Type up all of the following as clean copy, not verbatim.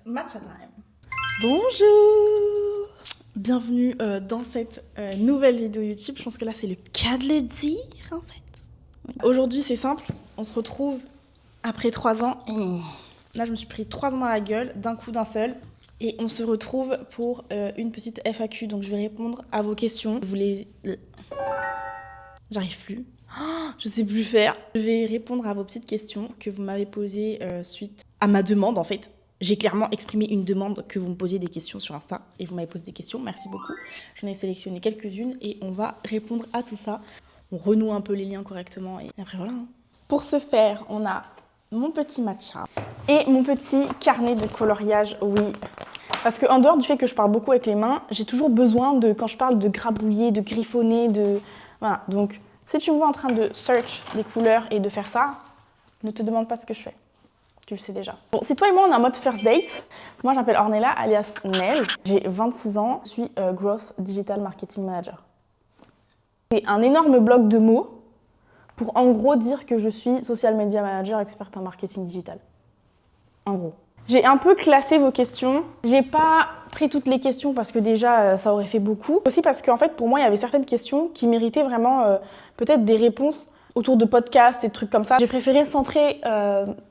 it's matcha time. Bonjour! Bienvenue dans cette nouvelle vidéo YouTube. Je pense que là c'est le cas de le dire en fait. Oui. Aujourd'hui c'est simple, on se retrouve après 3 ans. Là je me suis pris 3 ans dans la gueule, d'un coup d'un seul. Et on se retrouve pour une petite FAQ. Donc je vais répondre à vos questions. Vous les... J'arrive plus. Je sais plus faire. Je vais répondre à vos petites questions que vous m'avez posées suite à ma demande en fait. J'ai clairement exprimé une demande que vous me posiez des questions sur Insta et vous m'avez posé des questions, merci beaucoup. J'en ai sélectionné quelques-unes et on va répondre à tout ça. On renoue un peu les liens correctement et après voilà. Pour ce faire, on a mon petit matcha et mon petit carnet de coloriage, oui. Parce qu'en dehors du fait que je parle beaucoup avec les mains, j'ai toujours besoin de, quand je parle, de grabouiller, de griffonner, de... Voilà, donc si tu me vois en train de search les couleurs et de faire ça, ne te demande pas ce que je fais. Tu le sais déjà. Bon, si toi et moi on est en mode first date, moi j'appelle Ornella alias Nel. J'ai 26 ans, je suis Growth Digital Marketing Manager. C'est un énorme bloc de mots pour en gros dire que je suis Social Media Manager experte en marketing digital. En gros. J'ai un peu classé vos questions. J'ai pas pris toutes les questions parce que déjà ça aurait fait beaucoup. Aussi parce qu'en fait pour moi il y avait certaines questions qui méritaient vraiment peut-être des réponses autour de podcasts et de trucs comme ça. J'ai préféré centrer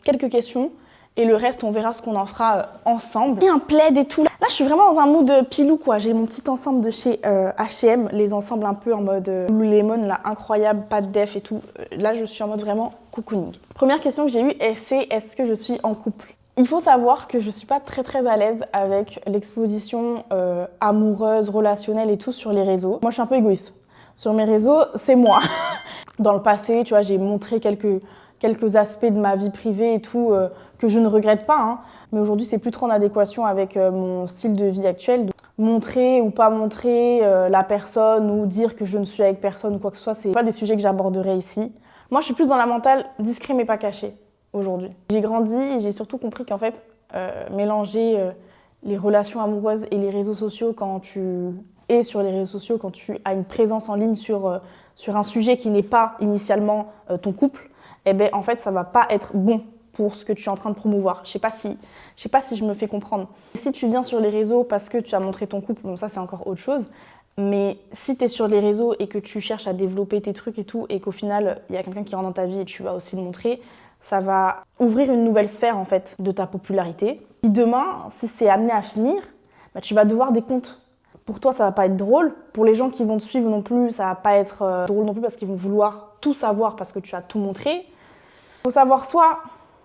quelques questions et le reste, on verra ce qu'on en fera ensemble. Il y a un plaid et tout. Là, je suis vraiment dans un mood pilou, quoi. J'ai mon petit ensemble de chez H&M, les ensembles un peu en mode Lululemon, là, incroyable, pas de def et tout. Là, je suis en mode vraiment cocooning. Première question que j'ai eue, c'est est-ce que je suis en couple ? Il faut savoir que je suis pas très à l'aise avec l'exposition amoureuse, relationnelle et tout sur les réseaux. Moi, je suis un peu égoïste. Sur mes réseaux, c'est moi. Dans le passé, tu vois, j'ai montré quelques aspects de ma vie privée et tout que je ne regrette pas. Hein. Mais aujourd'hui, c'est plus trop en adéquation avec mon style de vie actuel. Donc, montrer ou pas montrer la personne ou dire que je ne suis avec personne ou quoi que ce soit, c'est pas des sujets que j'aborderai ici. Moi, je suis plus dans la mentale discret mais pas caché aujourd'hui. J'ai grandi et j'ai surtout compris qu'en fait, mélanger les relations amoureuses et les réseaux sociaux quand tu es sur les réseaux sociaux, quand tu as une présence en ligne sur un sujet qui n'est pas initialement ton couple, eh ben, en fait, ça va pas être bon pour ce que tu es en train de promouvoir. Je sais pas si je me fais comprendre. Si tu viens sur les réseaux parce que tu as montré ton couple, bon ça c'est encore autre chose, mais si tu es sur les réseaux et que tu cherches à développer tes trucs et tout, et qu'au final, il y a quelqu'un qui rentre dans ta vie et tu vas aussi le montrer, ça va ouvrir une nouvelle sphère en fait de ta popularité. Et demain, si c'est amené à finir, bah, tu vas devoir des comptes. Pour toi, ça va pas être drôle. Pour les gens qui vont te suivre non plus, ça va pas être drôle non plus parce qu'ils vont vouloir tout savoir parce que tu as tout montré. Il faut savoir soit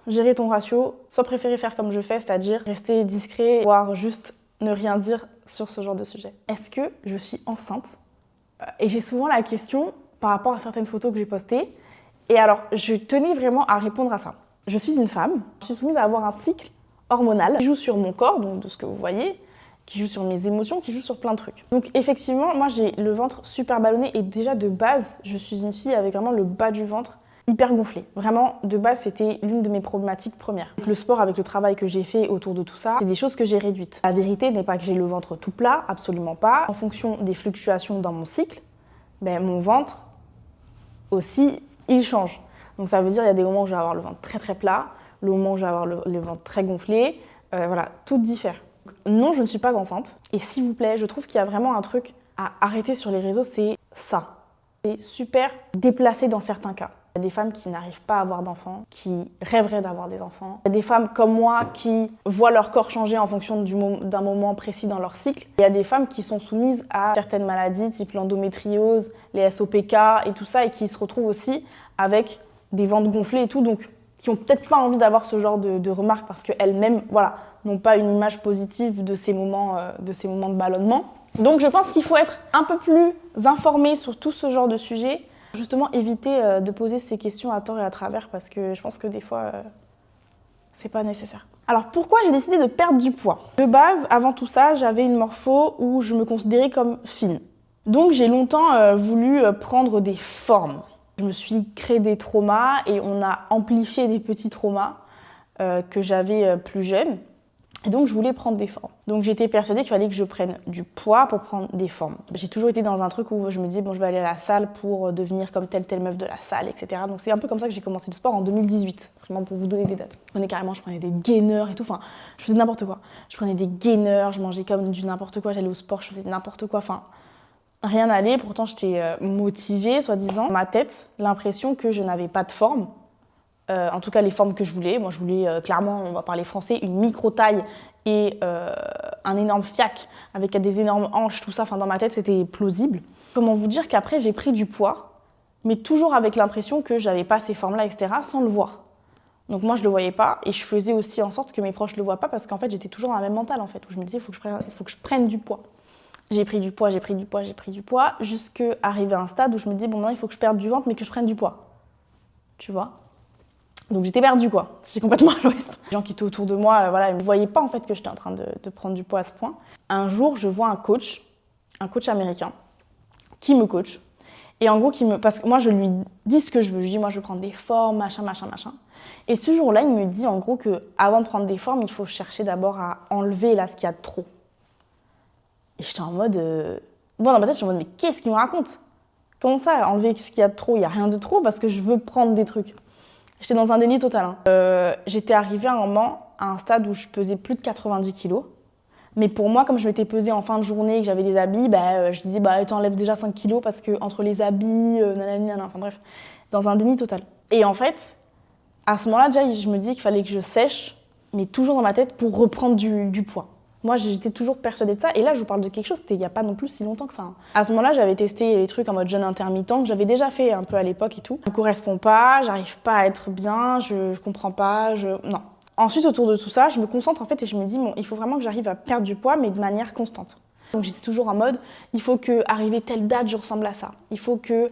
gérer ton ratio, soit préférer faire comme je fais, c'est-à-dire rester discret, voire juste ne rien dire sur ce genre de sujet. Est-ce que je suis enceinte ? Et j'ai souvent la question par rapport à certaines photos que j'ai postées. Et alors, je tenais vraiment à répondre à ça. Je suis une femme, je suis soumise à avoir un cycle hormonal qui joue sur mon corps, donc de ce que vous voyez, qui joue sur mes émotions, qui joue sur plein de trucs. Donc effectivement, moi j'ai le ventre super ballonné et déjà de base, je suis une fille avec vraiment le bas du ventre hyper gonflé. Vraiment, de base, c'était l'une de mes problématiques premières. Avec le sport, avec le travail que j'ai fait autour de tout ça, c'est des choses que j'ai réduites. La vérité n'est pas que j'ai le ventre tout plat, absolument pas. En fonction des fluctuations dans mon cycle, ben, mon ventre aussi, il change. Donc ça veut dire qu'il y a des moments où je vais avoir le ventre très plat, le moment où je vais avoir le ventre très gonflé, voilà, tout diffère. Non, je ne suis pas enceinte. Et s'il vous plaît, je trouve qu'il y a vraiment un truc à arrêter sur les réseaux, c'est ça. C'est super déplacé dans certains cas. Il y a des femmes qui n'arrivent pas à avoir d'enfants, qui rêveraient d'avoir des enfants. Il y a des femmes comme moi qui voient leur corps changer en fonction d'un moment précis dans leur cycle. Il y a des femmes qui sont soumises à certaines maladies, type l'endométriose, les SOPK et tout ça, et qui se retrouvent aussi avec des ventres gonflés et tout, donc qui n'ont peut-être pas envie d'avoir ce genre de remarques parce qu'elles-mêmes, voilà, n'ont pas une image positive de ces moments de ballonnement. Donc je pense qu'il faut être un peu plus informé sur tout ce genre de sujet, justement éviter de poser ces questions à tort et à travers parce que je pense que des fois, c'est pas nécessaire. Alors pourquoi j'ai décidé de perdre du poids ? De base, avant tout ça, j'avais une morpho où je me considérais comme fine. Donc j'ai longtemps voulu prendre des formes. Je me suis créé des traumas et on a amplifié des petits traumas que j'avais plus jeune. Et donc, je voulais prendre des formes. Donc, j'étais persuadée qu'il fallait que je prenne du poids pour prendre des formes. J'ai toujours été dans un truc où je me disais, bon, je vais aller à la salle pour devenir comme telle meuf de la salle, etc. Donc, c'est un peu comme ça que j'ai commencé le sport en 2018, vraiment pour vous donner des dates. Je prenais des gainers et tout, enfin, je faisais n'importe quoi. Je prenais des gainers, je mangeais comme du n'importe quoi, j'allais au sport, je faisais n'importe quoi, enfin, rien n'allait. Pourtant, j'étais motivée, soi-disant. Dans ma tête, l'impression que je n'avais pas de forme. En tout cas, les formes que je voulais. Moi, je voulais clairement, on va parler français, une micro-taille et un énorme fiac avec des énormes hanches, tout ça. Enfin, dans ma tête, c'était plausible. Comment vous dire qu'après, j'ai pris du poids, mais toujours avec l'impression que j'avais pas ces formes-là, etc., sans le voir. Donc moi, je le voyais pas et je faisais aussi en sorte que mes proches le voient pas parce qu'en fait, j'étais toujours dans la même mentale, en fait, où je me disais, il faut que je prenne du poids. J'ai pris du poids, jusqu'à arriver à un stade où je me dis, bon, maintenant, il faut que je perde du ventre, mais que je prenne du poids. Tu vois ? Donc j'étais perdue, quoi. J'étais complètement à l'ouest. Les gens qui étaient autour de moi, voilà, ils ne voyaient pas en fait que j'étais en train de prendre du poids à ce point. Un jour, je vois un coach américain, qui me coach. Et en gros, parce que moi, je lui dis ce que je veux. Je dis, moi, je veux prendre des formes, machin. Et ce jour-là, il me dit en gros qu'avant de prendre des formes, il faut chercher d'abord à enlever là ce qu'il y a de trop. Et j'étais en mode... Bon, dans ma tête, je suis en mode, mais qu'est-ce qu'il me raconte ? Comment ça, enlever ce qu'il y a de trop ? Il n'y a rien de trop parce que je veux prendre des trucs. J'étais dans un déni total. J'étais arrivée à un moment, à un stade où je pesais plus de 90 kilos. Mais pour moi, comme je m'étais pesée en fin de journée et que j'avais des habits, je disais, t'enlèves déjà 5 kilos parce que entre les habits, nanana, enfin bref, dans un déni total. Et en fait, à ce moment-là, déjà, je me disais qu'il fallait que je sèche, mais toujours dans ma tête, pour reprendre du poids. Moi, j'étais toujours persuadée de ça. Et là, je vous parle de quelque chose, c'était il n'y a pas non plus si longtemps que ça. À ce moment-là, j'avais testé les trucs en mode jeûne intermittent, que j'avais déjà fait un peu à l'époque et tout. Ça ne me correspond pas, j'arrive pas à être bien, je comprends pas, non. Ensuite, autour de tout ça, je me concentre en fait et je me dis, bon, il faut vraiment que j'arrive à perdre du poids, mais de manière constante. Donc j'étais toujours en mode, il faut qu'arriver telle date, je ressemble à ça. Il faut que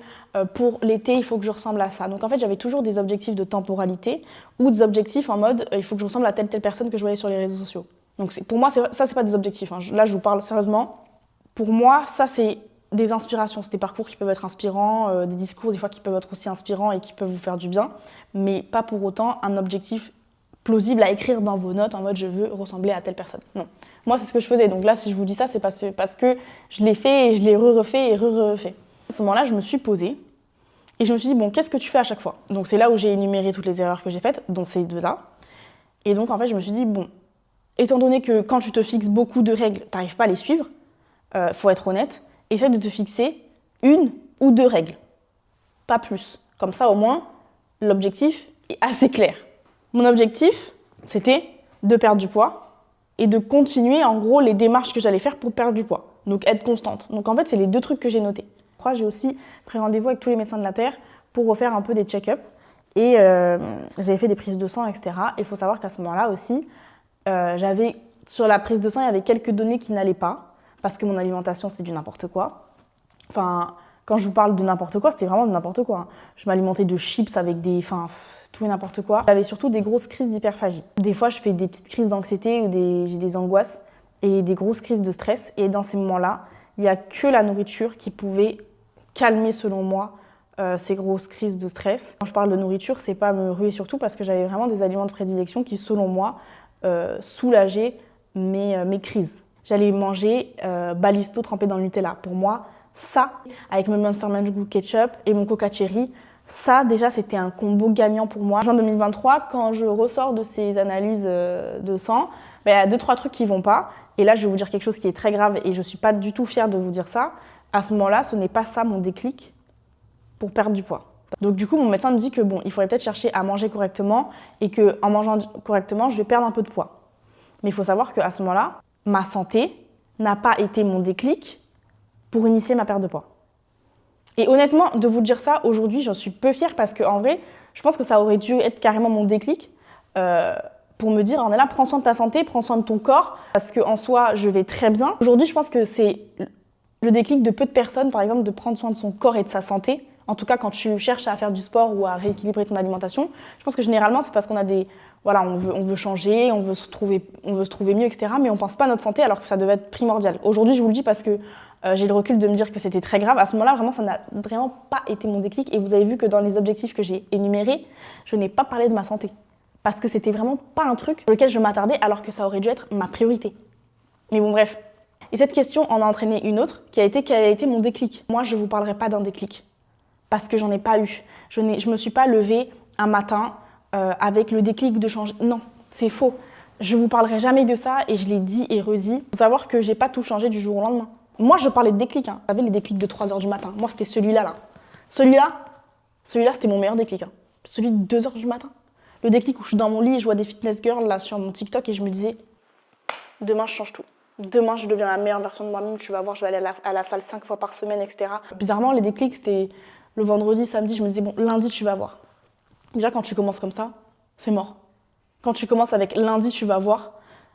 pour l'été, il faut que je ressemble à ça. Donc en fait, j'avais toujours des objectifs de temporalité ou des objectifs en mode, il faut que je ressemble à telle personne que je voyais sur les réseaux sociaux. Donc pour moi, ça, c'est pas des objectifs. Hein. Là, je vous parle sérieusement. Pour moi, ça, c'est des inspirations. C'est des parcours qui peuvent être inspirants, des discours des fois qui peuvent être aussi inspirants et qui peuvent vous faire du bien, mais pas pour autant un objectif plausible à écrire dans vos notes en mode je veux ressembler à telle personne. Non. Moi, c'est ce que je faisais. Donc là, si je vous dis ça, c'est parce que je l'ai fait et je l'ai refait et refait. À ce moment-là, je me suis posée et je me suis dit, bon, qu'est-ce que tu fais à chaque fois ? Donc c'est là où j'ai énuméré toutes les erreurs que j'ai faites, dont ces deux-là. Et donc en fait, je me suis dit, bon, étant donné que quand tu te fixes beaucoup de règles, tu n'arrives pas à les suivre, faut être honnête, essaie de te fixer 1 ou 2 règles, pas plus. Comme ça, au moins, l'objectif est assez clair. Mon objectif, c'était de perdre du poids et de continuer, en gros, les démarches que j'allais faire pour perdre du poids. Donc, être constante. Donc, en fait, c'est les 2 trucs que j'ai notés. J'ai aussi pris rendez-vous avec tous les médecins de la Terre pour refaire un peu des check-ups. Et j'avais fait des prises de sang, etc. Et il faut savoir qu'à ce moment-là aussi, sur la prise de sang, il y avait quelques données qui n'allaient pas, parce que mon alimentation, c'était du n'importe quoi. Enfin, quand je vous parle de n'importe quoi, c'était vraiment de n'importe quoi. Hein. Je m'alimentais de chips avec tout et n'importe quoi. J'avais surtout des grosses crises d'hyperphagie. Des fois, je fais des petites crises d'anxiété ou j'ai des angoisses et des grosses crises de stress. Et dans ces moments-là, il n'y a que la nourriture qui pouvait calmer, selon moi, ces grosses crises de stress. Quand je parle de nourriture, c'est pas me ruer sur tout parce que j'avais vraiment des aliments de prédilection qui, selon moi, soulageaient mes crises. J'allais manger Balisto trempé dans le Nutella. Pour moi, ça, avec mon Monster Mango ketchup et mon Coca Cherry, ça, déjà, c'était un combo gagnant pour moi. En juin 2023, quand je ressors de ces analyses de sang, il y a 2-3 trucs qui vont pas. Et là, je vais vous dire quelque chose qui est très grave et je suis pas du tout fière de vous dire ça. À ce moment-là, ce n'est pas ça mon déclic pour perdre du poids. Donc du coup, mon médecin me dit que bon, il faudrait peut-être chercher à manger correctement et qu'en mangeant correctement, je vais perdre un peu de poids. Mais il faut savoir qu'à ce moment-là, ma santé n'a pas été mon déclic pour initier ma perte de poids. Et honnêtement, de vous dire ça, aujourd'hui, j'en suis peu fière parce qu'en vrai, je pense que ça aurait dû être carrément mon déclic pour me dire, on est là, prends soin de ta santé, prends soin de ton corps, parce qu'en soi, je vais très bien. Aujourd'hui, je pense que c'est le déclic de peu de personnes, par exemple, de prendre soin de son corps et de sa santé. En tout cas, quand tu cherches à faire du sport ou à rééquilibrer ton alimentation, je pense que généralement, c'est parce qu'on a on veut changer, on veut se trouver mieux, etc. Mais on pense pas à notre santé alors que ça devait être primordial. Aujourd'hui, je vous le dis parce que j'ai le recul de me dire que c'était très grave. À ce moment-là, vraiment, ça n'a vraiment pas été mon déclic. Et vous avez vu que dans les objectifs que j'ai énumérés, je n'ai pas parlé de ma santé. parce que c'était vraiment pas un truc sur lequel je m'attardais alors que ça aurait dû être ma priorité. Mais bon, bref. Et cette question en a entraîné une autre qui a été quel a été mon déclic. Moi, je vous parlerai pas d'un déclic parce que j'en ai pas eu. Je me suis pas levée un matin avec le déclic de changer. Non, c'est faux. Je vous parlerai jamais de ça et je l'ai dit et redit. Faut savoir que j'ai pas tout changé du jour au lendemain. Moi, je parlais de déclic. Hein. J'avais les déclics de 3h du matin. Moi, c'était celui-là. Là. Celui-là, c'était mon meilleur déclic. Hein. Celui de 2h du matin. Le déclic où je suis dans mon lit et je vois des fitness girls là, sur mon TikTok et je me disais demain, je change tout. Demain, je deviens la meilleure version de moi-même. Tu vas voir, je vais aller à la salle 5 fois par semaine, etc. Bizarrement, les déclics, c'était le vendredi, samedi. Je me disais, bon, lundi, tu vas voir. Déjà, quand tu commences comme ça, c'est mort. Quand tu commences avec lundi, tu vas voir,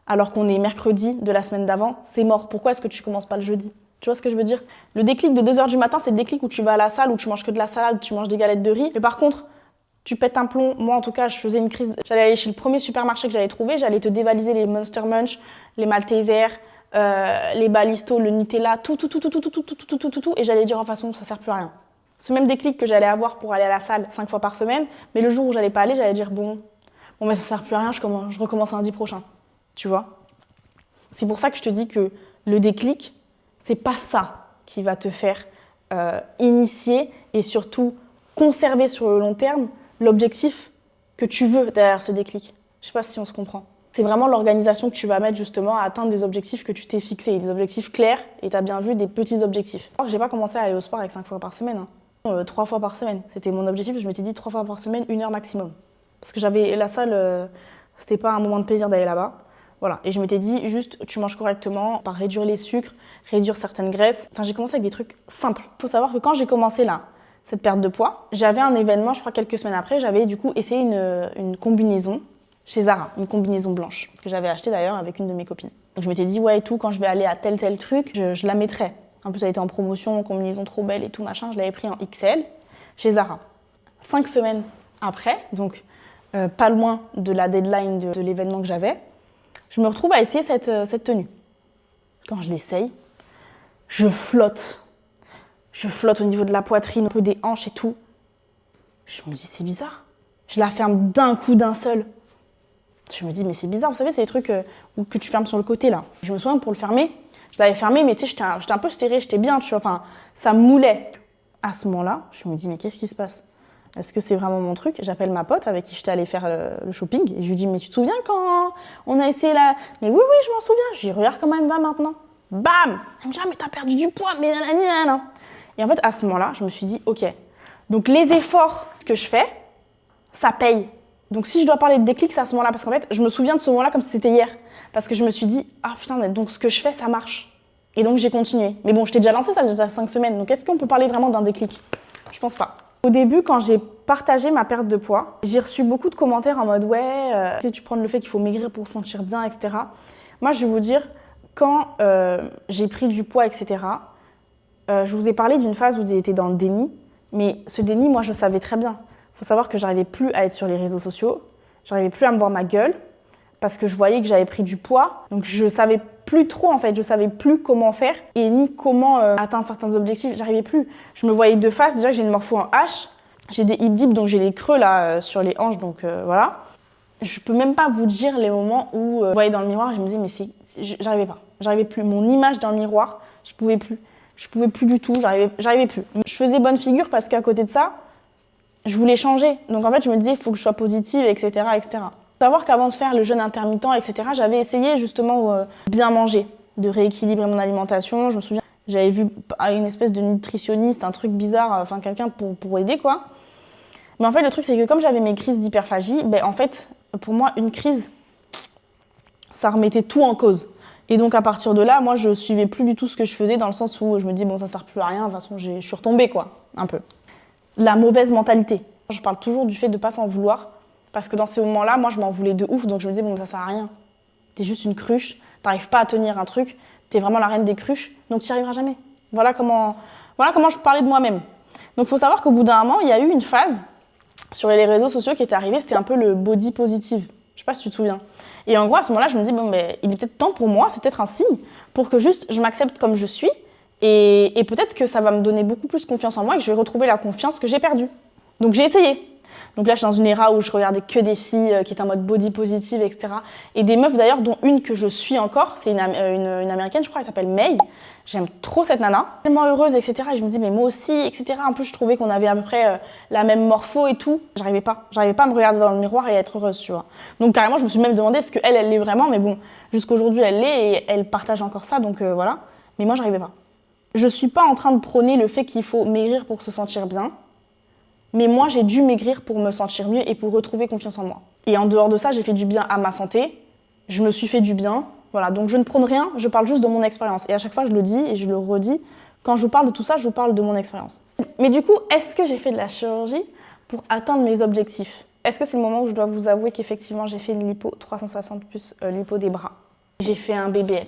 alors qu'on est mercredi de la semaine d'avant, c'est mort. Pourquoi est-ce que tu commences pas le jeudi? Tu vois ce que je veux dire? Le déclic de 2h du matin, c'est le déclic où tu vas à la salle, où tu manges que de la salade, tu manges des galettes de riz. Mais par contre, tu pètes un plomb. Moi, en tout cas, je faisais une crise. J'allais aller chez le premier supermarché que j'allais trouver. J'allais te dévaliser les Monster Munch, les Maltesers, les Balisto, le Nutella, tout. Et j'allais dire, de toute façon, ça sert plus à rien. Ce même déclic que j'allais avoir pour aller à la salle 5 fois par semaine, mais le jour où j'allais pas aller, j'allais dire, bon, mais ça sert plus à rien, je recommence lundi prochain. Tu vois? C'est pour ça que je te dis que le déclic, c'est pas ça qui va te faire initier et surtout conserver sur le long terme l'objectif que tu veux derrière ce déclic. Je sais pas si on se comprend. C'est vraiment l'organisation que tu vas mettre justement à atteindre des objectifs que tu t'es fixés, des objectifs clairs, et tu as bien vu des petits objectifs. Alors que j'ai pas commencé à aller au sport avec 5 fois par semaine, 3 fois par semaine. C'était mon objectif, je m'étais dit 3 fois par semaine, 1 heure maximum. Parce que j'avais la salle, c'était pas un moment de plaisir d'aller là-bas. Voilà, et je m'étais dit juste tu manges correctement, par réduire les sucres, réduire certaines graisses. Enfin, j'ai commencé avec des trucs simples. Il faut savoir que quand j'ai commencé là, cette perte de poids, j'avais un événement, je crois quelques semaines après, j'avais du coup essayé une combinaison chez Zara, une combinaison blanche, que j'avais achetée d'ailleurs avec une de mes copines. Donc je m'étais dit ouais et tout, quand je vais aller à tel truc, je la mettrai. En plus elle était en promotion, combinaison trop belle et tout machin, je l'avais pris en XL chez Zara. 5 semaines après, donc pas loin de la deadline de l'événement que j'avais, je me retrouve à essayer cette tenue. Quand je l'essaye, je flotte. Je flotte au niveau de la poitrine, un peu des hanches et tout. Je me dis, c'est bizarre. Je la ferme d'un coup, d'un seul. Je me dis, mais c'est bizarre. Vous savez, c'est les trucs que tu fermes sur le côté, là. Je me souviens, pour le fermer, je l'avais fermé, mais tu sais, j'étais un peu serrée, j'étais bien, tu vois. Enfin, ça moulait. À ce moment-là, je me dis, mais qu'est-ce qui se passe? Est-ce que c'est vraiment mon truc? J'appelle ma pote avec qui j'étais allée faire le shopping et je lui dis, mais tu te souviens quand on a essayé là? Mais oui, je m'en souviens. Je lui dis, regarde comment elle me va maintenant. Bam! Elle me dit, ah, mais t'as perdu du poids, mais nanana. Et en fait, à ce moment-là, je me suis dit, ok, donc les efforts que je fais, ça paye. Donc si je dois parler de déclic, c'est à ce moment-là. Parce qu'en fait, je me souviens de ce moment-là comme si c'était hier. Parce que je me suis dit, ah putain, mais donc ce que je fais, ça marche. Et donc j'ai continué. Mais bon, je t'ai déjà lancé, ça faisait déjà 5 semaines. Donc est-ce qu'on peut parler vraiment d'un déclic? Je pense pas. Au début, quand j'ai partagé ma perte de poids, j'ai reçu beaucoup de commentaires en mode ouais, tu prends le fait qu'il faut maigrir pour se sentir bien, etc. Moi, je vais vous dire, quand j'ai pris du poids, etc., je vous ai parlé d'une phase où j'étais dans le déni, mais ce déni, moi, je le savais très bien. Il faut savoir que j'arrivais plus à être sur les réseaux sociaux, j'arrivais plus à me voir ma gueule, parce que je voyais que j'avais pris du poids, donc je savais plus trop en fait, je savais plus comment faire et ni comment atteindre certains objectifs, j'arrivais plus. Je me voyais de face, déjà que j'ai une morpho en H, j'ai des hip dips, donc j'ai les creux là sur les hanches, donc voilà. Je peux même pas vous dire les moments où je voyais dans le miroir et je me disais mais j'arrivais plus. Mon image dans le miroir, je pouvais plus du tout, j'arrivais plus. Je faisais bonne figure parce qu'à côté de ça, je voulais changer. Donc en fait, je me disais il faut que je sois positive, etc., etc. Savoir qu'avant de faire le jeûne intermittent, etc., j'avais essayé justement bien manger, de rééquilibrer mon alimentation. Je me souviens, j'avais vu une espèce de nutritionniste, un truc bizarre, enfin quelqu'un pour aider quoi. Mais en fait, le truc c'est que comme j'avais mes crises d'hyperphagie, ben en fait, pour moi, une crise, ça remettait tout en cause. Et donc à partir de là, moi, je suivais plus du tout ce que je faisais dans le sens où je me dis bon, ça sert plus à rien. De toute façon, je suis retombée quoi, un peu. La mauvaise mentalité. Je parle toujours du fait de pas s'en vouloir. Parce que dans ces moments-là, moi, je m'en voulais de ouf, donc je me disais, bon, ça sert à rien. T'es juste une cruche, t'arrives pas à tenir un truc, t'es vraiment la reine des cruches, donc t'y arriveras jamais. Voilà comment je parlais de moi-même. Donc, il faut savoir qu'au bout d'un moment, il y a eu une phase sur les réseaux sociaux qui était arrivée, c'était un peu le body positive. Je sais pas si tu te souviens. Et en gros, à ce moment-là, je me dis, bon, mais il est peut-être temps pour moi, c'est peut-être un signe, pour que juste je m'accepte comme je suis, et peut-être que ça va me donner beaucoup plus confiance en moi et que je vais retrouver la confiance que j'ai perdue. Donc j'ai essayé. Donc là, je suis dans une era où je regardais que des filles qui étaient en mode body positive, etc. Et des meufs d'ailleurs, dont une que je suis encore, c'est une américaine, je crois, elle s'appelle May. J'aime trop cette nana. Tellement heureuse, etc. Et je me dis, mais moi aussi, etc. En plus, je trouvais qu'on avait à peu près la même morpho et tout. J'arrivais pas à me regarder dans le miroir et à être heureuse, tu vois. Donc carrément, je me suis même demandé est-ce qu'elle l'est vraiment. Mais bon, jusqu'aujourd'hui, elle l'est et elle partage encore ça, donc voilà. Mais moi, j'arrivais pas. Je suis pas en train de prôner le fait qu'il faut maigrir pour se sentir bien. Mais moi, j'ai dû maigrir pour me sentir mieux et pour retrouver confiance en moi. Et en dehors de ça, j'ai fait du bien à ma santé. Je me suis fait du bien. Voilà, donc je ne prône rien, je parle juste de mon expérience. Et à chaque fois, je le dis et je le redis. Quand je vous parle de tout ça, je vous parle de mon expérience. Mais du coup, est-ce que j'ai fait de la chirurgie pour atteindre mes objectifs? Est-ce que c'est le moment où je dois vous avouer qu'effectivement, j'ai fait une lipo 360 plus lipo des bras? J'ai fait un BBL.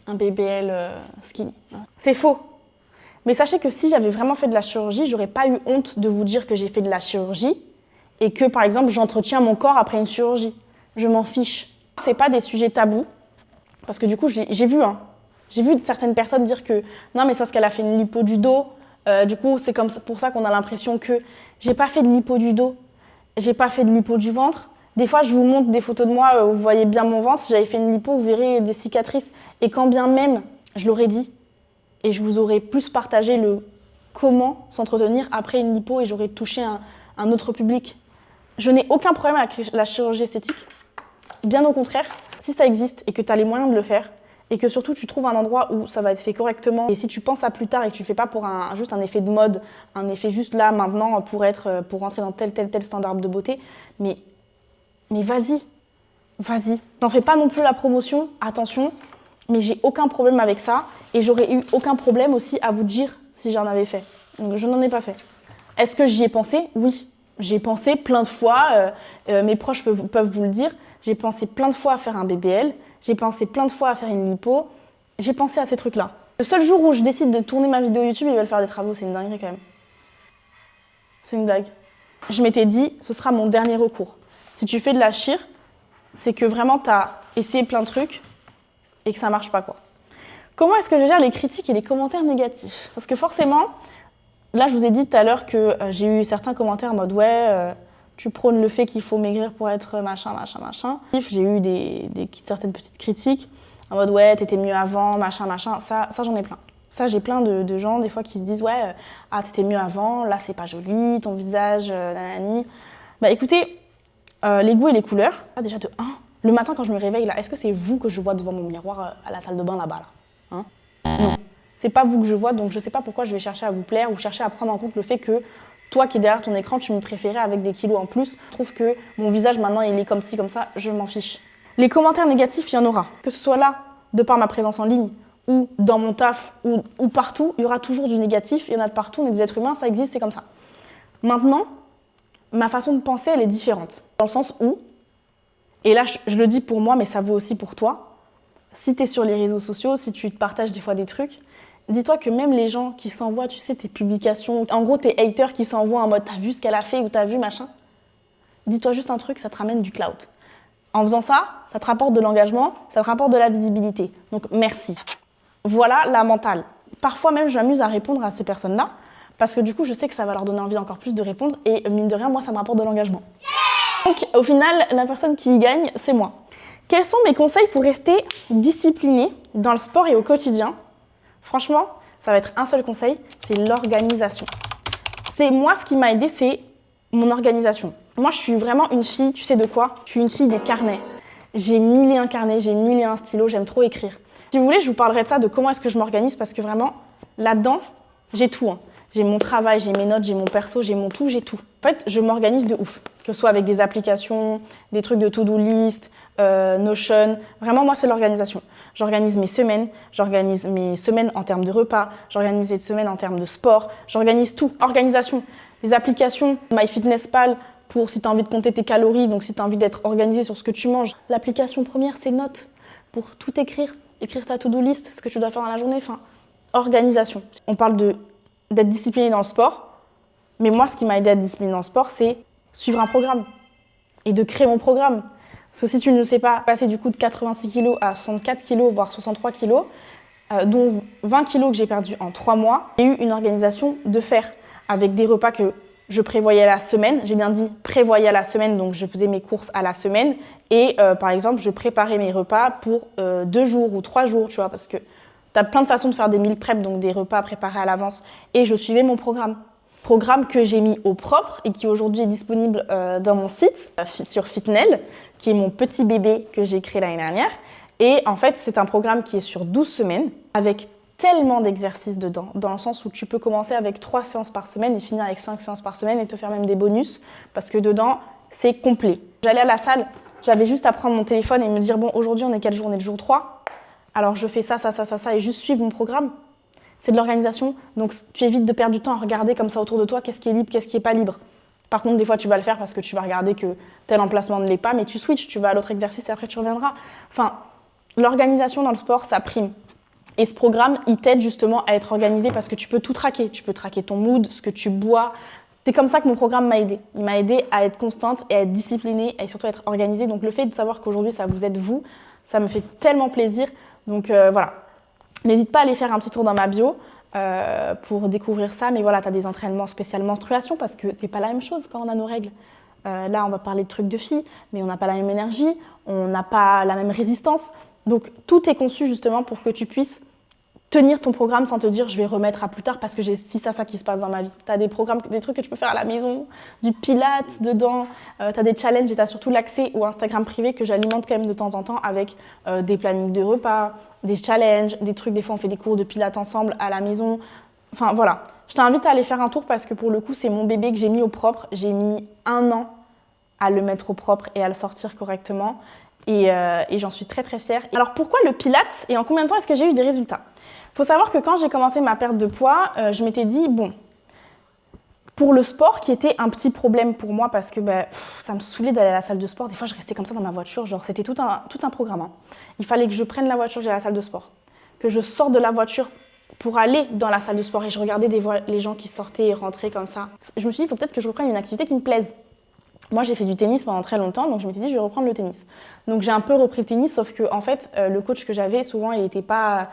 Un BBL skinny. C'est faux. Mais sachez que si j'avais vraiment fait de la chirurgie, j'aurais pas eu honte de vous dire que j'ai fait de la chirurgie et que, par exemple, j'entretiens mon corps après une chirurgie. Je m'en fiche. C'est pas des sujets tabous, parce que du coup, j'ai vu certaines personnes dire que non, mais c'est parce qu'elle a fait une lipo du dos. Du coup, c'est pour ça qu'on a l'impression que j'ai pas fait de lipo du dos, j'ai pas fait de lipo du ventre. Des fois, je vous montre des photos de moi où vous voyez bien mon ventre. Si j'avais fait une lipo, vous verrez des cicatrices. Et quand bien même, je l'aurais dit, et je vous aurais plus partagé le comment s'entretenir après une lipo et j'aurais touché un autre public. Je n'ai aucun problème avec la chirurgie esthétique. Bien au contraire, si ça existe et que tu as les moyens de le faire et que surtout tu trouves un endroit où ça va être fait correctement et si tu penses à plus tard et que tu ne le fais pas pour juste un effet de mode, un effet juste là maintenant pour rentrer dans tel standard de beauté, mais vas-y. T'en fais pas non plus la promotion, attention, mais j'ai aucun problème avec ça et j'aurais eu aucun problème aussi à vous dire si j'en avais fait. Donc je n'en ai pas fait. Est-ce que j'y ai pensé? Oui. J'ai pensé plein de fois, mes proches peuvent vous le dire, j'ai pensé plein de fois à faire un BBL, j'ai pensé plein de fois à faire une lipo, j'ai pensé à ces trucs-là. Le seul jour où je décide de tourner ma vidéo YouTube, ils veulent faire des travaux, c'est une dinguerie quand même. C'est une blague. Je m'étais dit, ce sera mon dernier recours. Si tu fais de la chir, c'est que vraiment t'as essayé plein de trucs et que ça marche pas, quoi. Comment est-ce que je gère les critiques et les commentaires négatifs? Parce que forcément, là, je vous ai dit tout à l'heure que j'ai eu certains commentaires en mode « Ouais, tu prônes le fait qu'il faut maigrir pour être machin. » J'ai eu certaines petites critiques en mode « Ouais, t'étais mieux avant, machin. » Ça j'en ai plein. Ça, j'ai plein de gens, des fois, qui se disent « Ouais, t'étais mieux avant, là, c'est pas joli, ton visage, nanani. » Bah écoutez, les goûts et les couleurs, déjà de 1, le matin quand je me réveille, là, est-ce que c'est vous que je vois devant mon miroir à la salle de bain là-bas, là, hein? Non. C'est pas vous que je vois, donc je sais pas pourquoi je vais chercher à vous plaire ou chercher à prendre en compte le fait que toi qui es derrière ton écran, tu me préférais avec des kilos en plus. Je trouve que mon visage maintenant il est comme ci, comme ça, je m'en fiche. Les commentaires négatifs, il y en aura. Que ce soit là, de par ma présence en ligne, ou dans mon taf, ou partout, il y aura toujours du négatif, il y en a de partout, on est des êtres humains, ça existe, c'est comme ça. Maintenant, ma façon de penser, elle est différente. Dans le sens où, et là je le dis pour moi, mais ça vaut aussi pour toi, si tu es sur les réseaux sociaux, si tu te partages des fois des trucs, dis-toi que même les gens qui s'envoient, tu sais, tes publications, en gros tes haters qui s'envoient en mode « t'as vu ce qu'elle a fait » ou « t'as vu machin », dis-toi juste un truc, ça te ramène du clout. En faisant ça, ça te rapporte de l'engagement, ça te rapporte de la visibilité. Donc merci. Voilà la mentale. Parfois même, je m'amuse à répondre à ces personnes-là, parce que du coup, je sais que ça va leur donner envie encore plus de répondre, et mine de rien, moi, ça me rapporte de l'engagement. Donc au final, la personne qui y gagne, c'est moi. Quels sont mes conseils pour rester discipliné dans le sport et au quotidien? Franchement, ça va être un seul conseil, c'est l'organisation. C'est moi, ce qui m'a aidé, c'est mon organisation. Moi, je suis vraiment une fille, tu sais de quoi? Je suis une fille des carnets. J'ai 1001 carnets, j'ai 1001 stylos, j'aime trop écrire. Si vous voulez, je vous parlerai de ça, de comment est-ce que je m'organise, parce que vraiment, là-dedans, j'ai tout. J'ai mon travail, j'ai mes notes, j'ai mon perso, j'ai mon tout, j'ai tout. En fait, je m'organise de ouf. Que ce soit avec des applications, des trucs de to-do list, Notion. Vraiment, moi, c'est l'organisation. J'organise mes semaines en termes de repas, j'organise les semaines en termes de sport, j'organise tout. Organisation. Les applications, MyFitnessPal, pour si tu as envie de compter tes calories, donc si tu as envie d'être organisé sur ce que tu manges. L'application première, c'est Notes, pour tout écrire ta to-do list, ce que tu dois faire dans la journée. Enfin, organisation. On parle d'être discipliné dans le sport, mais moi, ce qui m'a aidé à être discipliné dans le sport, c'est suivre un programme et de créer mon programme. Parce que si tu ne le sais pas, passer du coup de 86 kg à 64 kg, voire 63 kg, dont 20 kg que j'ai perdu en 3 mois, j'ai eu une organisation de fer. avec des repas que je prévoyais à la semaine. J'ai bien dit prévoyais à la semaine, donc je faisais mes courses à la semaine. Et par exemple, je préparais mes repas pour 2 jours ou 3 jours, tu vois, parce que tu as plein de façons de faire des meal prep, donc des repas préparés à l'avance. Et je suivais mon programme. Programme que j'ai mis au propre et qui aujourd'hui est disponible dans mon site, sur Fitnel, qui est mon petit bébé que j'ai créé l'année dernière. Et en fait, c'est un programme qui est sur 12 semaines, avec tellement d'exercices dedans, dans le sens où tu peux commencer avec 3 séances par semaine et finir avec 5 séances par semaine et te faire même des bonus, parce que dedans, c'est complet. J'allais à la salle, j'avais juste à prendre mon téléphone et me dire, bon, aujourd'hui, on est quel jour? On est le jour 3. Alors, je fais ça, et juste suivre mon programme. C'est de l'organisation, donc tu évites de perdre du temps à regarder comme ça autour de toi, qu'est-ce qui est libre, qu'est-ce qui n'est pas libre. Par contre, des fois, tu vas le faire parce que tu vas regarder que tel emplacement ne l'est pas, mais tu switches, tu vas à l'autre exercice et après tu reviendras. Enfin, l'organisation dans le sport, ça prime. Et ce programme, il t'aide justement à être organisé parce que tu peux tout traquer. Tu peux traquer ton mood, ce que tu bois. C'est comme ça que mon programme m'a aidé. Il m'a aidé à être constante et à être disciplinée et surtout à être organisée. Donc le fait de savoir qu'aujourd'hui, ça vous aide vous, ça me fait tellement plaisir. Donc voilà. N'hésite pas à aller faire un petit tour dans ma bio pour découvrir ça. Mais voilà, tu as des entraînements spécial menstruation parce que c'est pas la même chose quand on a nos règles. Là, on va parler de trucs de filles, mais on n'a pas la même énergie, on n'a pas la même résistance. Donc, tout est conçu justement pour que tu puisses tenir ton programme sans te dire je vais remettre à plus tard parce que j'ai ci, ça qui se passe dans ma vie. Tu as des programmes, des trucs que tu peux faire à la maison, du pilates dedans, tu as des challenges et tu as surtout l'accès au Instagram privé que j'alimente quand même de temps en temps avec des plannings de repas, des challenges, des trucs, des fois on fait des cours de pilates ensemble à la maison. Enfin voilà, je t'invite à aller faire un tour parce que pour le coup c'est mon bébé que j'ai mis au propre. J'ai mis 1 an à le mettre au propre et à le sortir correctement et j'en suis très très fière. Alors pourquoi le pilates et en combien de temps est-ce que j'ai eu des résultats? Il faut savoir que quand j'ai commencé ma perte de poids, je m'étais dit, bon, pour le sport qui était un petit problème pour moi parce que ça me saoulait d'aller à la salle de sport. Des fois, je restais comme ça dans ma voiture, genre c'était tout un programme. Hein. Il fallait que je prenne la voiture, que j'aille à la salle de sport, que je sorte de la voiture pour aller dans la salle de sport et je regardais les gens qui sortaient et rentraient comme ça. Je me suis dit, il faut peut-être que je reprenne une activité qui me plaise. Moi, j'ai fait du tennis pendant très longtemps, donc je m'étais dit, je vais reprendre le tennis. Donc, j'ai un peu repris le tennis, sauf que, en fait, le coach que j'avais, souvent, il n'était pas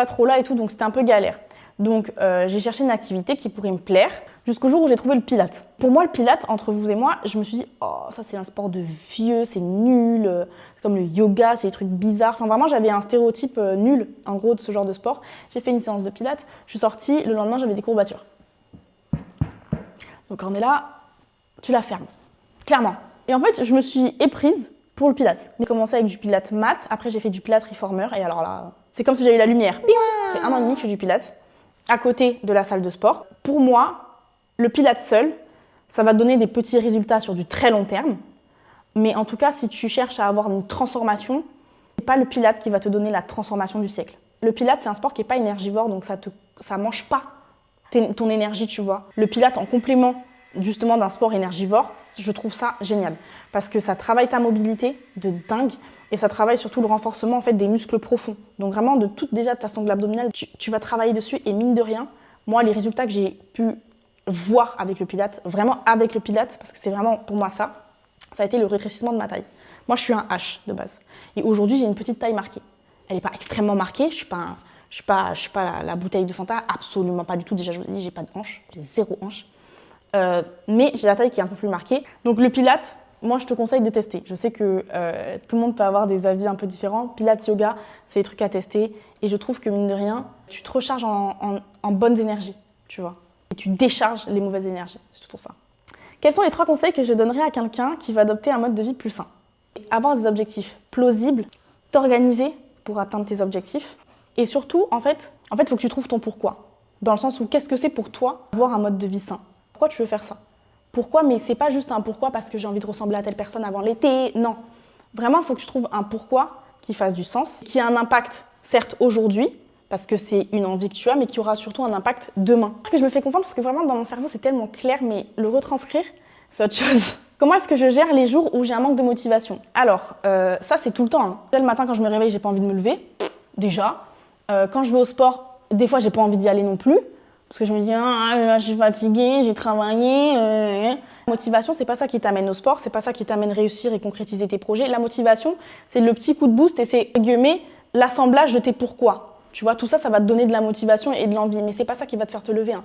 trop là et tout, donc c'était un peu galère. Donc, j'ai cherché une activité qui pourrait me plaire, jusqu'au jour où j'ai trouvé le pilates. Pour moi, le pilates, entre vous et moi, je me suis dit, oh, ça, c'est un sport de vieux, c'est nul, c'est comme le yoga, c'est des trucs bizarres. Enfin, vraiment, j'avais un stéréotype nul, en gros, de ce genre de sport. J'ai fait une séance de pilates, je suis sortie, le lendemain, j'avais des courbatures. Donc, quand on est là, tu la fermes. Clairement. Et en fait, je me suis éprise pour le pilates. J'ai commencé avec du pilates mat, après j'ai fait du pilates reformer, et alors là, c'est comme si j'avais eu la lumière. C'est 1 an et demi que je fais du pilates, à côté de la salle de sport. Pour moi, le pilates seul, ça va te donner des petits résultats sur du très long terme, mais en tout cas, si tu cherches à avoir une transformation, c'est pas le pilates qui va te donner la transformation du siècle. Le pilates, c'est un sport qui n'est pas énergivore, donc ça mange pas ton énergie, tu vois. Le pilates en complément justement d'un sport énergivore, je trouve ça génial parce que ça travaille ta mobilité de dingue et ça travaille surtout le renforcement en fait des muscles profonds. Donc vraiment de déjà ta sangle abdominale, tu vas travailler dessus et mine de rien, moi les résultats que j'ai pu voir avec le pilates, vraiment avec le pilates parce que c'est vraiment pour moi ça a été le rétrécissement de ma taille. Moi je suis un H de base et aujourd'hui j'ai une petite taille marquée. Elle n'est pas extrêmement marquée, je suis pas la bouteille de Fanta, absolument pas du tout. Déjà je vous ai dit j'ai pas de hanche, j'ai 0 hanche. Mais j'ai la taille qui est un peu plus marquée. Donc le pilates, moi je te conseille de tester. Je sais que tout le monde peut avoir des avis un peu différents. Pilates, yoga, c'est des trucs à tester. Et je trouve que mine de rien, tu te recharges en bonnes énergies, tu vois. Et tu décharges les mauvaises énergies. C'est tout pour ça. Quels sont les 3 conseils que je donnerais à quelqu'un qui va adopter un mode de vie plus sain? Avoir des objectifs plausibles, t'organiser pour atteindre tes objectifs. Et surtout, en fait, il faut que tu trouves ton pourquoi. Dans le sens où, qu'est-ce que c'est pour toi avoir un mode de vie sain? Pourquoi tu veux faire ça? Pourquoi? Mais c'est pas juste un pourquoi parce que j'ai envie de ressembler à telle personne avant l'été. Non. Vraiment, il faut que tu trouves un pourquoi qui fasse du sens, qui a un impact, certes, aujourd'hui, parce que c'est une envie que tu as, mais qui aura surtout un impact demain. Que je me fais comprendre parce que vraiment, dans mon cerveau, c'est tellement clair, mais le retranscrire, c'est autre chose. Comment est-ce que je gère les jours où j'ai un manque de motivation? Alors, ça, c'est tout le temps. Hein. Le matin, quand je me réveille, j'ai pas envie de me lever, déjà. Quand je vais au sport, des fois, j'ai pas envie d'y aller non plus. Parce que je me dis, je suis fatiguée, j'ai travaillé. Motivation, c'est pas ça qui t'amène au sport, c'est pas ça qui t'amène réussir et concrétiser tes projets. La motivation, c'est le petit coup de boost et c'est, l'assemblage de tes pourquoi. Tu vois, tout ça, ça va te donner de la motivation et de l'envie. Mais c'est pas ça qui va te faire te lever. Hein.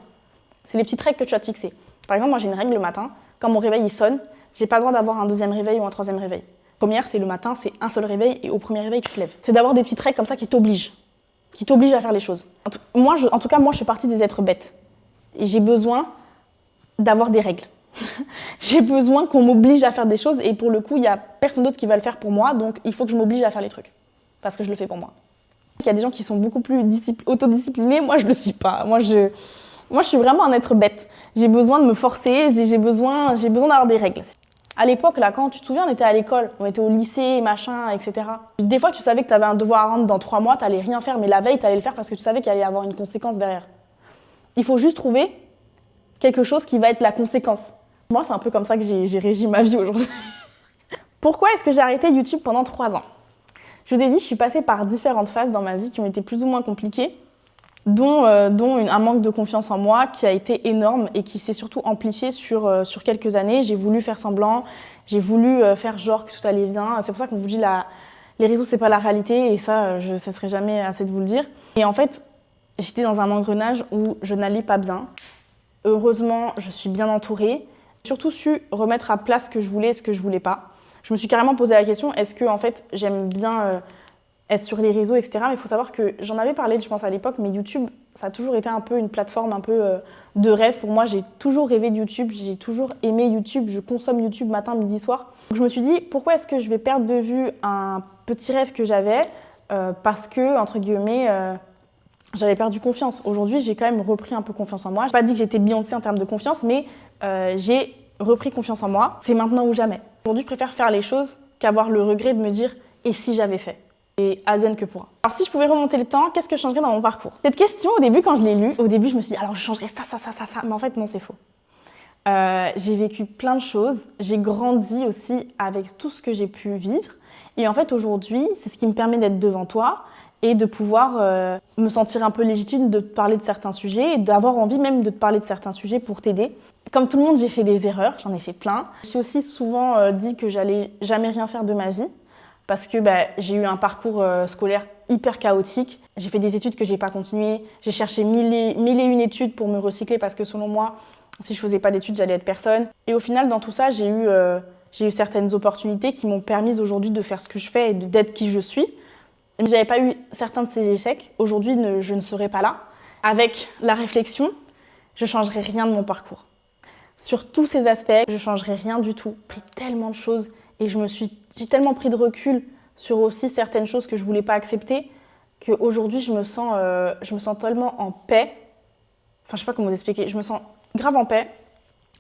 C'est les petites règles que tu as te fixer. Par exemple, moi j'ai une règle le matin, quand mon réveil il sonne, j'ai pas le droit d'avoir un deuxième réveil ou un troisième réveil. Première, c'est le matin, c'est un seul réveil et au premier réveil, tu te lèves. C'est d'avoir des petites règles comme ça qui t'obligent à faire les choses. En tout cas, moi je fais partie des êtres bêtes. Et j'ai besoin d'avoir des règles. J'ai besoin qu'on m'oblige à faire des choses et pour le coup, il n'y a personne d'autre qui va le faire pour moi, donc il faut que je m'oblige à faire les trucs. Parce que je le fais pour moi. Il y a des gens qui sont beaucoup plus autodisciplinés, moi je ne le suis pas. Moi je suis vraiment un être bête. J'ai besoin de me forcer, j'ai besoin d'avoir des règles. À l'époque, là, quand tu te souviens, on était à l'école, on était au lycée, machin, etc. Des fois, tu savais que tu avais un devoir à rendre dans 3 mois, tu n'allais rien faire, mais la veille, tu allais le faire parce que tu savais qu'il allait y avoir une conséquence derrière. Il faut juste trouver quelque chose qui va être la conséquence. Moi, c'est un peu comme ça que j'ai régi ma vie aujourd'hui. Pourquoi est-ce que j'ai arrêté YouTube pendant 3 ans? Je vous ai dit, je suis passée par différentes phases dans ma vie qui ont été plus ou moins compliquées, dont un manque de confiance en moi qui a été énorme et qui s'est surtout amplifié sur quelques années. J'ai voulu faire semblant, j'ai voulu faire genre que tout allait bien. C'est pour ça qu'on vous dit les réseaux, c'est pas la réalité et ça, je ne cesserai jamais assez de vous le dire. Et en fait, j'étais dans un engrenage où je n'allais pas bien. Heureusement, je suis bien entourée. J'ai surtout su remettre à plat ce que je voulais et ce que je voulais pas. Je me suis carrément posé la question, est-ce que en fait, j'aime bien être sur les réseaux, etc. Mais il faut savoir que j'en avais parlé, je pense, à l'époque, mais YouTube, ça a toujours été un peu une plateforme un peu de rêve. Pour moi, j'ai toujours rêvé de YouTube, j'ai toujours aimé YouTube, je consomme YouTube matin, midi, soir. Donc je me suis dit, pourquoi est-ce que je vais perdre de vue un petit rêve que j'avais parce que, entre guillemets, j'avais perdu confiance. Aujourd'hui, j'ai quand même repris un peu confiance en moi. Je n'ai pas dit que j'étais Beyoncé en termes de confiance, mais j'ai repris confiance en moi. C'est maintenant ou jamais. Aujourd'hui, je préfère faire les choses qu'avoir le regret de me dire « et si j'avais fait ?» Et advienne que pourra. Alors si je pouvais remonter le temps, qu'est-ce que je changerais dans mon parcours? Cette question, au début, quand je l'ai lue, au début, je me suis dit « alors je changerais ça. » Mais en fait, non, c'est faux. J'ai vécu plein de choses. J'ai grandi aussi avec tout ce que j'ai pu vivre. Et en fait, aujourd'hui, c'est ce qui me permet d'être devant toi et de pouvoir me sentir un peu légitime de te parler de certains sujets et d'avoir envie même de te parler de certains sujets pour t'aider. Comme tout le monde, j'ai fait des erreurs, j'en ai fait plein. Je me suis aussi souvent dit que j'allais jamais rien faire de ma vie parce que j'ai eu un parcours scolaire hyper chaotique. J'ai fait des études que j'ai pas continuées. J'ai cherché mille et une études pour me recycler parce que selon moi, si je faisais pas d'études, j'allais être personne. Et au final, dans tout ça, j'ai eu certaines opportunités qui m'ont permis aujourd'hui de faire ce que je fais et d'être qui je suis. Mais j'avais pas eu certains de ces échecs. Aujourd'hui, je ne serais pas là. Avec la réflexion, je changerai rien de mon parcours. Sur tous ces aspects, je changerai rien du tout. J'ai pris tellement de choses et j'ai tellement pris de recul sur aussi certaines choses que je voulais pas accepter qu'aujourd'hui, je me sens tellement en paix. Enfin, je sais pas comment vous expliquer. Je me sens grave en paix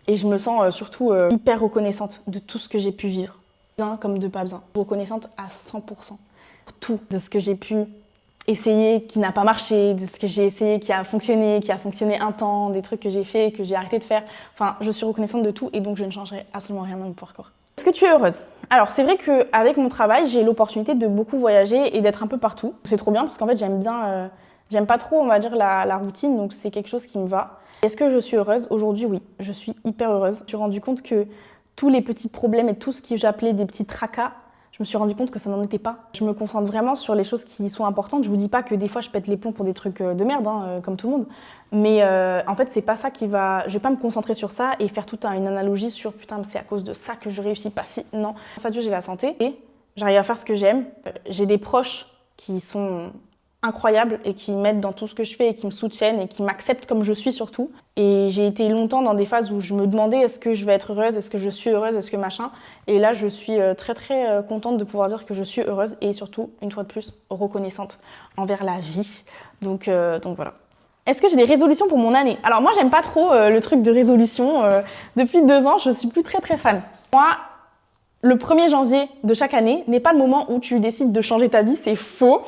et je me sens surtout hyper reconnaissante de tout ce que j'ai pu vivre. Bien comme de pas bien. Reconnaissante à 100%. Tout de ce que j'ai pu essayer qui n'a pas marché, de ce que j'ai essayé qui a fonctionné un temps, des trucs que j'ai fait, que j'ai arrêté de faire. Enfin, je suis reconnaissante de tout et donc je ne changerai absolument rien dans mon parcours. Est-ce que tu es heureuse? Alors, c'est vrai qu'avec mon travail, j'ai l'opportunité de beaucoup voyager et d'être un peu partout. C'est trop bien parce qu'en fait, j'aime pas trop, on va dire, la routine, donc c'est quelque chose qui me va. Est-ce que je suis heureuse? Aujourd'hui, oui. Je suis hyper heureuse. Je me suis rendu compte que tous les petits problèmes et tout ce que j'appelais des petits tracas, je me suis rendu compte que ça n'en était pas. Je me concentre vraiment sur les choses qui sont importantes. Je vous dis pas que des fois je pète les plombs pour des trucs de merde, comme tout le monde. Mais en fait, c'est pas ça qui va. Je vais pas me concentrer sur ça et faire toute une analogie sur putain, c'est à cause de ça que je réussis pas si. Non. Grâce à Dieu, j'ai la santé et j'arrive à faire ce que j'aime. J'ai des proches qui sont incroyables et qui m'aident dans tout ce que je fais et qui me soutiennent et qui m'acceptent comme je suis surtout. Et j'ai été longtemps dans des phases où je me demandais est-ce que je vais être heureuse, est-ce que je suis heureuse, est-ce que machin. Et là, je suis très très contente de pouvoir dire que je suis heureuse et surtout, une fois de plus, reconnaissante envers la vie. Donc voilà. Est-ce que j'ai des résolutions pour mon année? Alors moi, j'aime pas trop le truc de résolution. Depuis 2 ans, je suis plus très très fan. Moi, le 1er janvier de chaque année n'est pas le moment où tu décides de changer ta vie, c'est faux.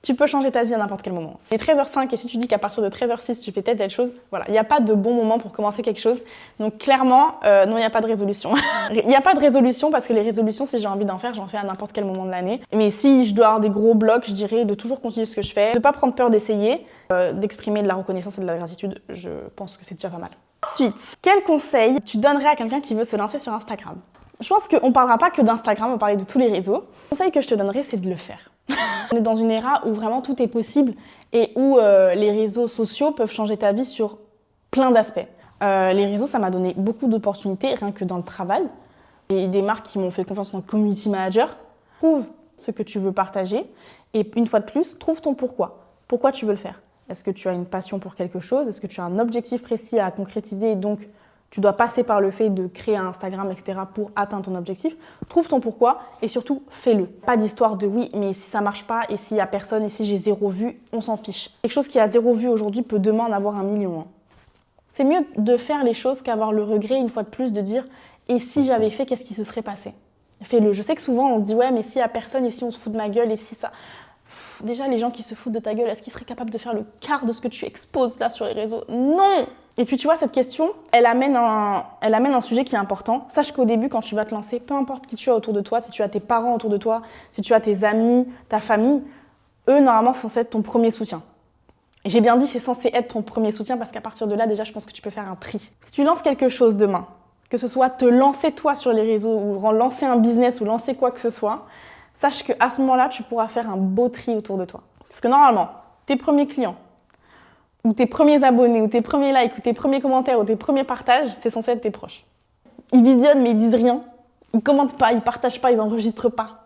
Tu peux changer ta vie à n'importe quel moment. C'est 13h05 et si tu dis qu'à partir de 13h06, tu fais telle chose, voilà, il n'y a pas de bon moment pour commencer quelque chose. Donc clairement, non, il n'y a pas de résolution. Il n'y a pas de résolution parce que les résolutions, si j'ai envie d'en faire, j'en fais à n'importe quel moment de l'année. Mais si je dois avoir des gros blocs, je dirais de toujours continuer ce que je fais, de ne pas prendre peur d'essayer, d'exprimer de la reconnaissance et de la gratitude. Je pense que c'est déjà pas mal. Ensuite, quel conseil tu donnerais à quelqu'un qui veut se lancer sur Instagram? Je pense qu'on ne parlera pas que d'Instagram, on va parler de tous les réseaux. Le conseil que je te donnerais, c'est de le faire. On est dans une ère où vraiment tout est possible et où les réseaux sociaux peuvent changer ta vie sur plein d'aspects. Les réseaux, ça m'a donné beaucoup d'opportunités, rien que dans le travail. Et des marques qui m'ont fait confiance en community manager. Trouve ce que tu veux partager et une fois de plus, trouve ton pourquoi. Pourquoi tu veux le faire? Est-ce que tu as une passion pour quelque chose? Est-ce que tu as un objectif précis à concrétiser et donc tu dois passer par le fait de créer un Instagram, etc. pour atteindre ton objectif? Trouve ton pourquoi et surtout, fais-le. Pas d'histoire de oui, mais si ça marche pas et s'il y a personne et si j'ai 0 vue, on s'en fiche. Quelque chose qui a 0 vue aujourd'hui peut demain en avoir 1 million. C'est mieux de faire les choses qu'avoir le regret une fois de plus de dire « et si j'avais fait, qu'est-ce qui se serait passé ?» Fais-le. Je sais que souvent on se dit « ouais, mais s'il y a personne et si on se fout de ma gueule et si ça… » Déjà, les gens qui se foutent de ta gueule, est-ce qu'ils seraient capables de faire le quart de ce que tu exposes là sur les réseaux? Non! Et puis tu vois, cette question, elle amène un sujet qui est important. Sache qu'au début, quand tu vas te lancer, peu importe qui tu as autour de toi, si tu as tes parents autour de toi, si tu as tes amis, ta famille, eux, normalement, c'est censé être ton premier soutien. Et j'ai bien dit c'est censé être ton premier soutien parce qu'à partir de là, déjà, je pense que tu peux faire un tri. Si tu lances quelque chose demain, que ce soit te lancer toi sur les réseaux ou lancer un business ou lancer quoi que ce soit, sache qu'à ce moment-là, tu pourras faire un beau tri autour de toi. Parce que normalement, tes premiers clients, ou tes premiers abonnés, ou tes premiers likes, ou tes premiers commentaires, ou tes premiers partages, c'est censé être tes proches. Ils visionnent mais ils disent rien. Ils commentent pas, ils partagent pas, ils enregistrent pas.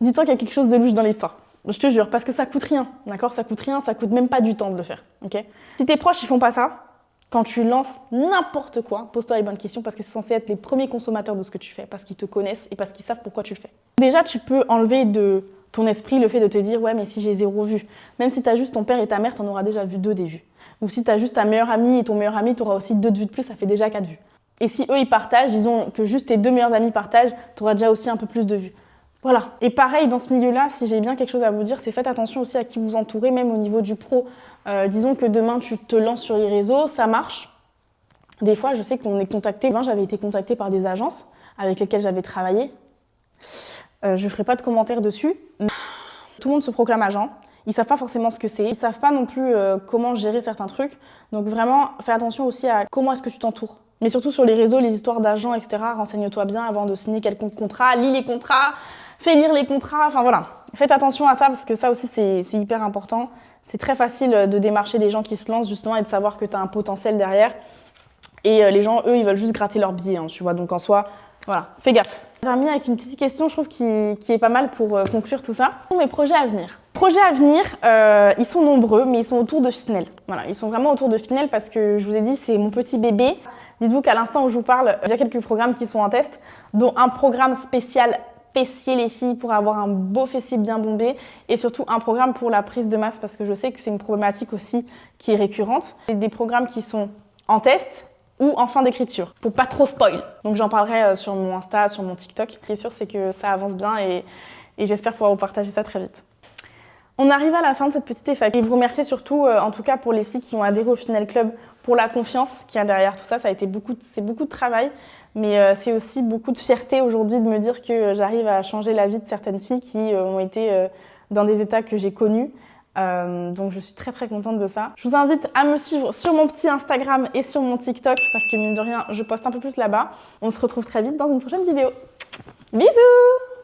Dis-toi qu'il y a quelque chose de louche dans l'histoire. Je te jure, parce que ça coûte rien, d'accord? Ça coûte rien, ça coûte même pas du temps de le faire, ok? Si tes proches, ils font pas ça, quand tu lances n'importe quoi, pose-toi les bonnes questions parce que c'est censé être les premiers consommateurs de ce que tu fais, parce qu'ils te connaissent et parce qu'ils savent pourquoi tu le fais. Déjà, tu peux enlever de ton esprit le fait de te dire « ouais, mais si j'ai 0 vue ». Même si tu as juste ton père et ta mère, tu en auras déjà vu 2 des vues. Ou si tu as juste ta meilleure amie et ton meilleur ami, tu auras aussi 2 vues de plus, ça fait déjà 4 vues. Et si eux, ils partagent, disons que juste tes 2 meilleurs amis partagent, tu auras déjà aussi un peu plus de vues. Voilà. Et pareil, dans ce milieu-là, si j'ai bien quelque chose à vous dire, c'est faites attention aussi à qui vous entourez, même au niveau du pro. Disons que demain, tu te lances sur les réseaux, ça marche. Des fois, je sais qu'on est contacté. J'avais été contactée par des agences avec lesquelles j'avais travaillé. Je ne ferai pas de commentaires dessus. Tout le monde se proclame agent. Ils ne savent pas forcément ce que c'est. Ils ne savent pas non plus comment gérer certains trucs. Donc vraiment, fais attention aussi à comment est-ce que tu t'entoures. Mais surtout sur les réseaux, les histoires d'agents, etc. Renseigne-toi bien avant de signer quelconque contrat. Lis les contrats, fais lire les contrats. Enfin voilà. Faites attention à ça parce que ça aussi, c'est hyper important. C'est très facile de démarcher des gens qui se lancent justement et de savoir que tu as un potentiel derrière. Et les gens, eux, ils veulent juste gratter leur billet, hein, tu vois. Donc en soi, voilà, fais gaffe. Je vais terminer avec une petite question, je trouve, qui est pas mal pour conclure tout ça. Quels sont mes projets à venir? Projets à venir, ils sont nombreux, mais ils sont autour de Fitnel. Voilà, ils sont vraiment autour de Fitnel parce que je vous ai dit, c'est mon petit bébé. Dites-vous qu'à l'instant où je vous parle, il y a quelques programmes qui sont en test, dont un programme spécial fessier les filles pour avoir un beau fessier bien bombé et surtout un programme pour la prise de masse parce que je sais que c'est une problématique aussi qui est récurrente. C'est des programmes qui sont en test ou en fin d'écriture, pour pas trop spoil. Donc j'en parlerai sur mon Insta, sur mon TikTok. Ce qui est sûr, c'est que ça avance bien et j'espère pouvoir vous partager ça très vite. On arrive à la fin de cette petite FAQ. Et vous remercier surtout, en tout cas pour les filles qui ont adhéré au Fitnel Club, pour la confiance qu'il y a derrière tout ça. Ça a été beaucoup de travail, mais c'est aussi beaucoup de fierté aujourd'hui de me dire que j'arrive à changer la vie de certaines filles qui ont été dans des états que j'ai connus. Donc je suis très très contente de ça. Je vous invite à me suivre sur mon petit Instagram et sur mon TikTok parce que mine de rien, je poste un peu plus là-bas. On se retrouve très vite dans une prochaine vidéo. Bisous!